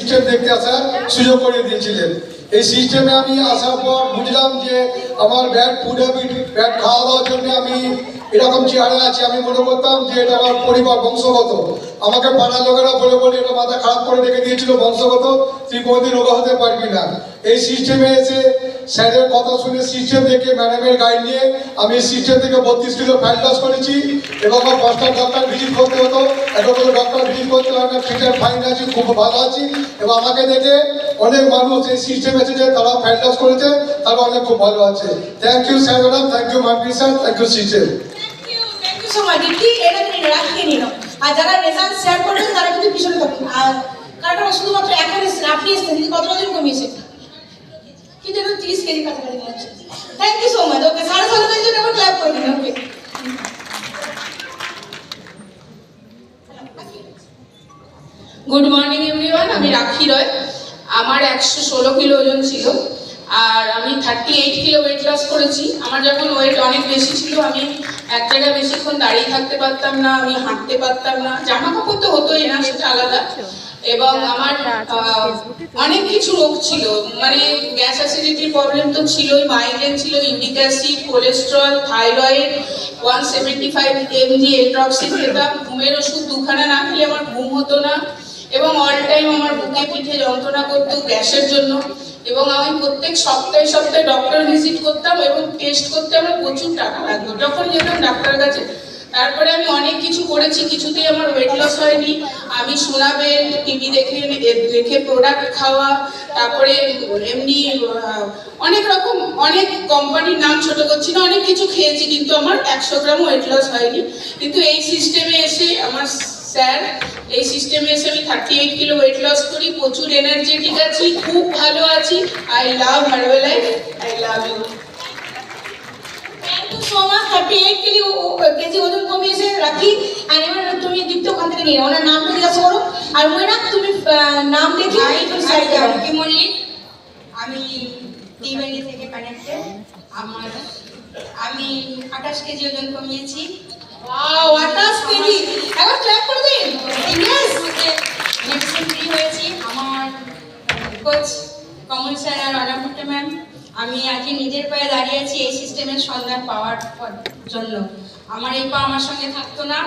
System দেখতে আসার সুযোগ করে দিয়েছিলেন। এই সিস্টেমে আমি আসার পর বুঝলাম যে আমার ব্যাড ফুড হ্যাবিট, ব্যাড খাওয়া দাওয়ার জন্য আমি এরকম চেহারা আছে। আমি মনে করতাম যে এটা আমার পরিবার বংশগত। আমাকে পাড়ার লোকেরা বলে বলে এটা মাথা খারাপ করে রেখে দিয়েছিল, বংশগত, তুই কোনোদিন রোগা হতে পারবি না। এই সিস্টেমে এসে স্যারের কথা শুনে, সিস্টেম দেখে, ম্যাডামের গাইড নিয়ে আমি এই সিস্টেম থেকে 32 কিলো ফ্যাট লস করেছি। এবং আমার 5টা ডক্টর ভিজিট করতে হতো, একটা করে ডক্টর ভিজিট করতে হবে। আমি ফিট অ্যান্ড ফাইন আছি, খুব ভালো আছি। এবং আমাকে দেখে অনেক মানুষ এই সিস্টেম এসেছে, তারা ফ্যাট লস করেছে, তারা অনেক খুব ভালো আছে। Thank you sir, madam, thank you Manabir sir, thank you system. আর যারা রেজাল্ট শেয়ার করবেন তারা কিন্তু পিছনে থাকবেন। আর কারণ শুধুমাত্র এখন এসেছেন, আপনি এসেছেন, কিন্তু কত ওজন কমিয়েছে? কিন্তু এখন 30 কেজি কাছাকাছি যাচ্ছে। Thank you so much. Okay, Sara সালামের জন্য আমরা ক্ল্যাপ করে দিন। Okay, good morning everyone. আমি রাখি রয়। আমার 116 কিলো ওজন ছিল, আর আমি 38 কিলো ওয়েট লস করেছি। আমার যখন ওয়েট অনেক বেশি ছিল, আমি এক জায়গায় বেশিক্ষণ দাঁড়িয়ে থাকতে পারতাম না, আমি হাঁটতে পারতাম না, জামা কাপড় তো হতোই না, সেটা আলাদা। এবং আমার অনেক কিছু রোগ ছিল, মানে গ্যাস অ্যাসিডিটির প্রবলেম তো ছিলই, মাইগ্রেন ছিল, uric acid, cholesterol, thyroid, 175 mg এলট্রক্সিন খেতাম। ঘুমের ওষুধ 2খানা না খেলে আমার ঘুম হতো না। এবং অল টাইম আমার বুকে পিঠে যন্ত্রণা করতো গ্যাসের জন্য। এবং আমি প্রত্যেক সপ্তাহে সপ্তাহে ডক্টর ভিজিট করতাম, এবং টেস্ট করতে আমার প্রচুর টাকা লাগতো যখন যেতাম ডাক্তারের কাছে। তারপরে আমি অনেক কিছু করেছি, কিছুতেই আমার ওয়েট লস হয়নি। আমি শোনাবেন, টিভি দেখে প্রোডাক্ট খাওয়া, তারপরে এমনি অনেক রকম, অনেক কোম্পানির নাম ছোট করছি না, অনেক কিছু খেয়েছি, কিন্তু আমার 100 গ্রাম ওয়েট লস হয়নি। কিন্তু এই সিস্টেমে এসে আমার স্যার, এই সিস্টেমে এসে আমি 38 কিলো ওয়েট লস করি, প্রচুর এনার্জেটিক আছি, খুব ভালো আছি। I love Herbalife, I love you. Thank you so much. 38 KG ওজন কমিয়েছে রাখি। আর এবার তুমি দীপ্ত ওখান থেকে নিয়ে ওনার নামটা জিজ্ঞাসা করো। আর ময়না, তুমি নাম দেখি কি মল্লিক, আমি টিবাইনি থেকে কানেক্টেড। আমি 28 কেজি ওজন কমিয়েছি। Wow, 28 KG! একবার ক্ল্যাপ করে দিন। ইয়েস, মেডিসিন ফ্রি হয়েছি। আমার কোচ কমল স্যার আর অনামিকা ম্যাম, আমি আজকে নিজের পায়ে দাঁড়িয়ে আছি এই সিস্টেমের সন্ধান পাওয়ার জন্য। আমার এই পা আমার সঙ্গে থাকতো না,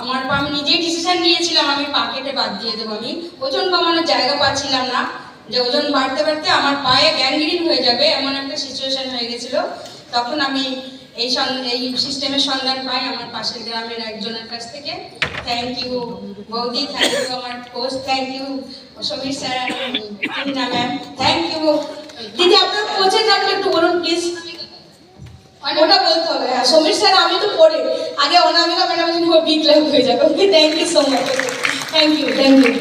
আমার পা, আমি নিজেই ডিসিশন নিয়েছিলাম আমি পা কেটে বাদ দিয়ে দেবো। আমি ওজন কমানোর জায়গা পাচ্ছিলাম না, যে ওজন বাড়তে বাড়তে আমার পায়ে গ্যাংগ্রিন হয়ে যাবে, এমন একটা সিচুয়েশন হয়ে গেছিল। তখন আমি এই সিস্টেমের সন্ধান পাই আমার পাশের গ্রামের একজনের কাছ থেকে। থ্যাংক ইউ বৌদি, থ্যাংক ইউ আমার coach, thank you Samir sir, Tina ma'am, thank you. দিদি, আপনার কোচের নামটা একটু বলুন প্লিজ। ওটা বলতে হবে। হ্যাঁ, সমীর স্যার, আমি তো পড়ে আগে অনামিকা ম্যাডাম বিগ লাভ হয়ে যাবে। Okay, thank you so much. Thank you, thank you.